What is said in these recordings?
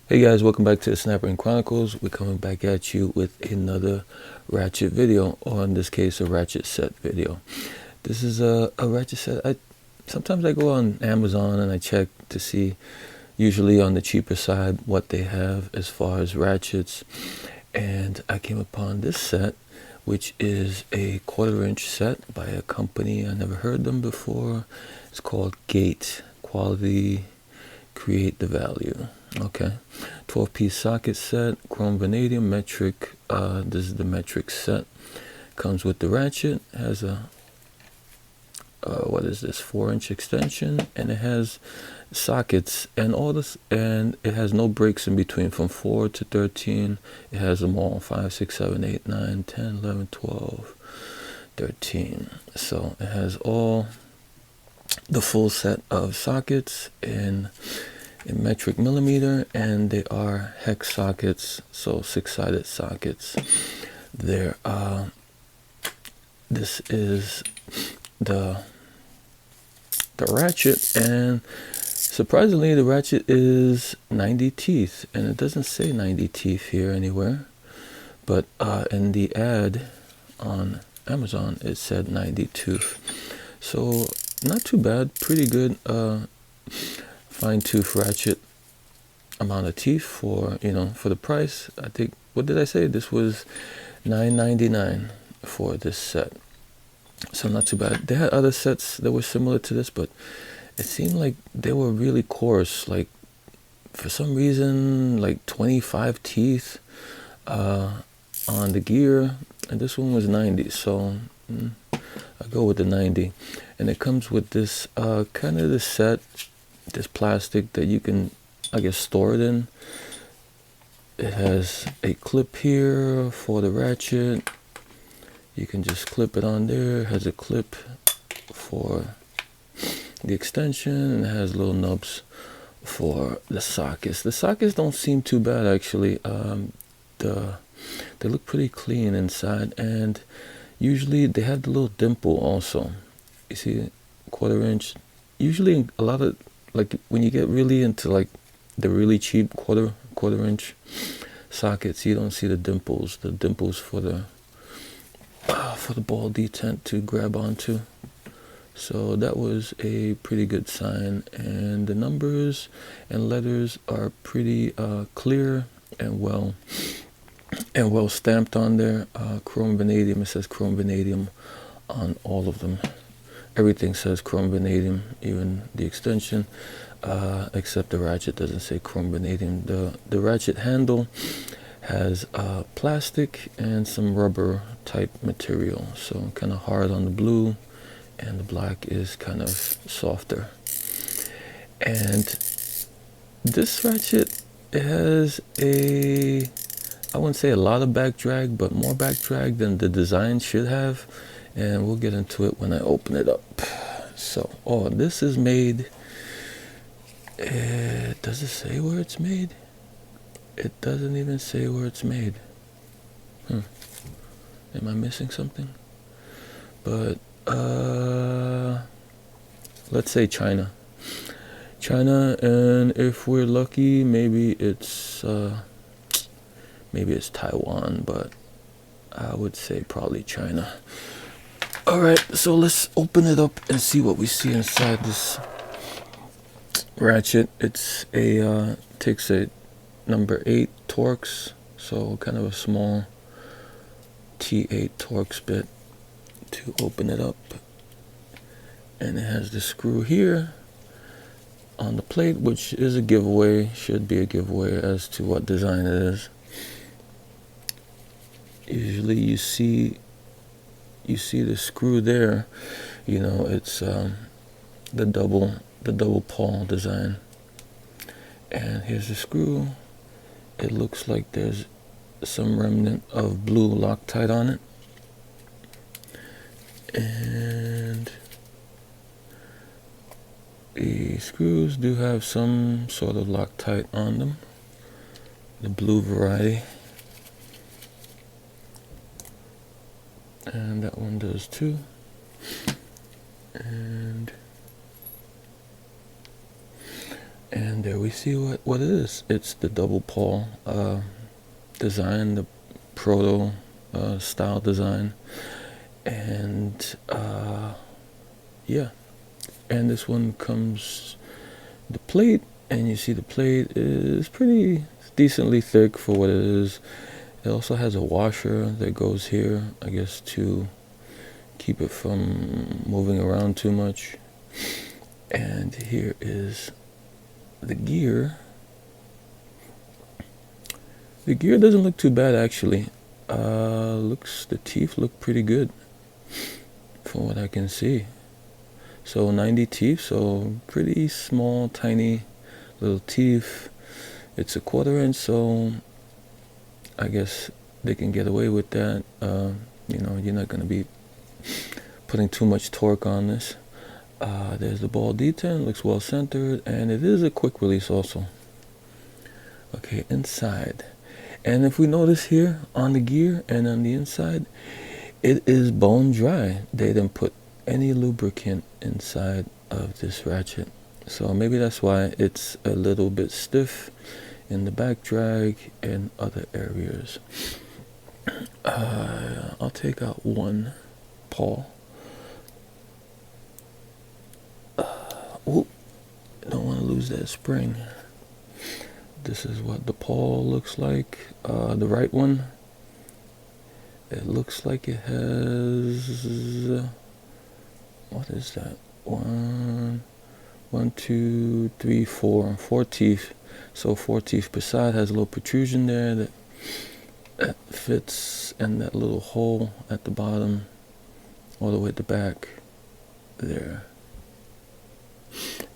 Hey guys, welcome back to the Snapper Chronicles. We're coming back at you with another ratchet video, or in this case, a ratchet set video. This is a ratchet set. Sometimes I go on Amazon and I check to see, usually on the cheaper side, what they have as far as ratchets. And I came upon this set, which is a 1/4" set by a company I never heard them before. It's called Gate Quality Create the Value. Okay, 12-piece socket set, chrome vanadium metric. This is the metric set. Comes with the ratchet. Has a what is this, 4" extension, and it has sockets and all this, and it has no breaks in between from 4 to 13. It has them all: 5, 6, 7, 8, 9, 10, 11, 12, 13. So it has all the full set of sockets in metric millimeter, and they are hex sockets, so 6-sided sockets there. This is the ratchet, and surprisingly the ratchet is 90 teeth, and it doesn't say 90 teeth here anywhere, but in the ad on Amazon it said 90 tooth. So not too bad, pretty good fine tooth ratchet amount of teeth for, for the price. I think, what did I say, this was $9.99 for this set, so not too bad. They had other sets that were similar to this, but it seemed like they were really coarse, like for some reason like 25 teeth on the gear, and this one was 90, so I go with the 90. And it comes with this kind of this set, this plastic that you can, I guess, store it in. It has a clip here for the ratchet. You can just clip it on there. It has a clip for the extension, and it has little nubs for the sockets. The sockets don't seem too bad, actually. They look pretty clean inside, and usually they have the little dimple also. You see, 1/4". Usually a lot of, like, when you get really into like the really cheap quarter inch sockets, you don't see the dimples for the ball detent to grab onto. So that was a pretty good sign, and the numbers and letters are pretty clear and well stamped on there. Chrome vanadium, it says chrome vanadium on all of them. Everything says chrome vanadium, even the extension, except the ratchet doesn't say chrome vanadium. The ratchet handle has plastic and some rubber type material, so kind of hard on the blue, and the black is kind of softer. And this ratchet, it has I wouldn't say a lot of back drag, but more back drag than the design should have, and we'll get into it when I open it up. So, this is made, does it say where it's made? It doesn't even say where it's made. Am I missing something? But let's say China, and if we're lucky, maybe it's Taiwan, but I would say probably China. Alright, so let's open it up and see what we see inside this ratchet. It's takes a number 8 Torx, so kind of a small T8 Torx bit to open it up. And it has the screw here on the plate, which is a giveaway, should be a giveaway as to what design it is. Usually you see the screw there, it's the double pawl design. And here's the screw. It looks like there's some remnant of blue Loctite on it, and the screws do have some sort of Loctite on them, the blue variety. And that one does too. And And there we see what it is. It's the double pawl design, the proto style design. And yeah, and this one comes the plate, and you see the plate is pretty decently thick for what it is. It also has a washer that goes here, I guess, to keep it from moving around too much. And here is the gear. The gear doesn't look too bad, actually. The teeth look pretty good from what I can see. So 90 teeth, so pretty small, tiny little teeth. It's a 1/4 inch, so I guess they can get away with that. You're not going to be putting too much torque on this. There's the ball detent, looks well centered, and it is a quick release also. Okay, inside. And if we notice here on the gear and on the inside, it is bone dry. They didn't put any lubricant inside of this ratchet. So maybe that's why it's a little bit stiff in the back drag and other areas. I'll take out one pawl. Don't want to lose that spring. This is what the pawl looks like. The right one. It looks like it has, what is that? 1, 2, 3, 4. 4 teeth. So 4 teeth per side, has a little protrusion there that fits, and that little hole at the bottom, all the way at the back there.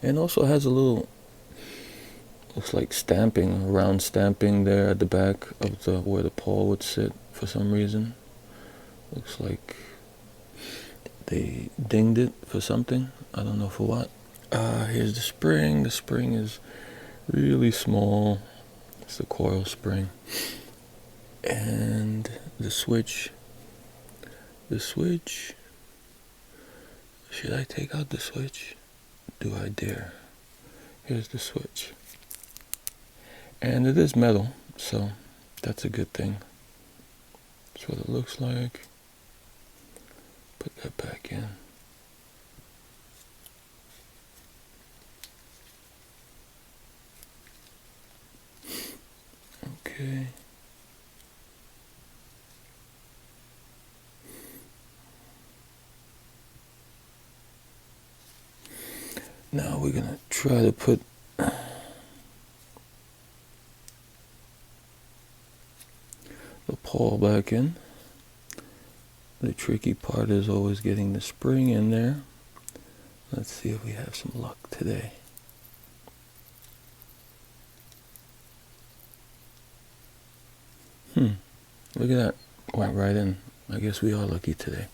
And also has a little, looks like stamping, round stamping there at the back of where the pawl would sit for some reason. Looks like they dinged it for something. I don't know for what. Here's the spring. The spring is really small. It's the coil spring. And the switch. The switch. Should I take out the switch? Do I dare? Here's the switch. And it is metal, so that's a good thing. That's what it looks like. Put that back in. Okay. Now we're gonna try to put the pawl back in. The tricky part is always getting the spring in there. Let's see if we have some luck today. Look at that. Went right in. I guess we are lucky today.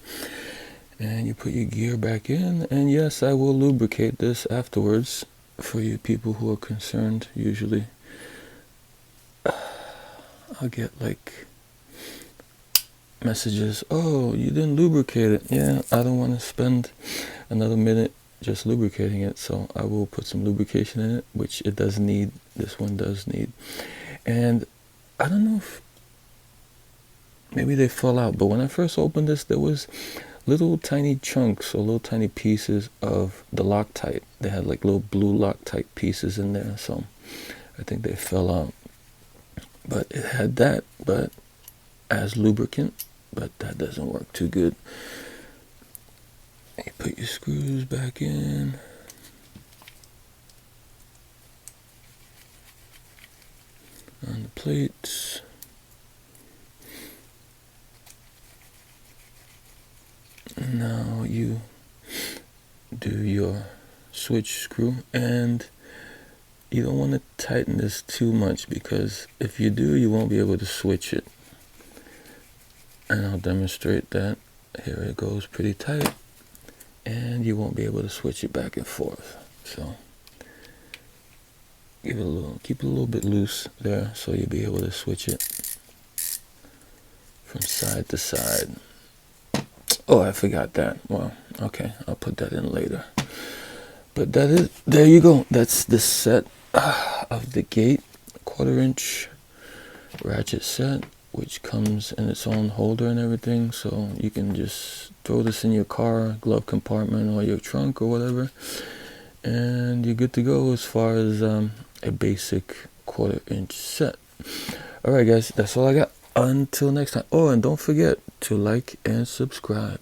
And you put your gear back in, and yes, I will lubricate this afterwards for you people who are concerned. Usually I'll get like messages, oh, you didn't lubricate it. Yeah, I don't want to spend another minute just lubricating it, so I will put some lubrication in it, which it does need. This one does need. And I don't know if maybe they fell out, but when I first opened this, there was little tiny chunks or little tiny pieces of the Loctite. They had like little blue Loctite pieces in there, so I think they fell out. But it had that, but as lubricant, but that doesn't work too good. You put your screws back in. On the plates. Now you do your switch screw, and you don't want to tighten this too much, because if you do, you won't be able to switch it. And I'll demonstrate that. Here it goes pretty tight, and you won't be able to switch it back and forth. So keep it a little bit loose there, so you'll be able to switch it from side to side. Oh, I forgot that. Well, okay, I'll put that in later. But that is, there you go. That's the set of the gate, 1/4" ratchet set, which comes in its own holder and everything, so you can just throw this in your car glove compartment or your trunk or whatever, and you're good to go as far as a basic 1/4" set. Alright guys, that's all I got. Until next time. Oh, and don't forget to like and subscribe.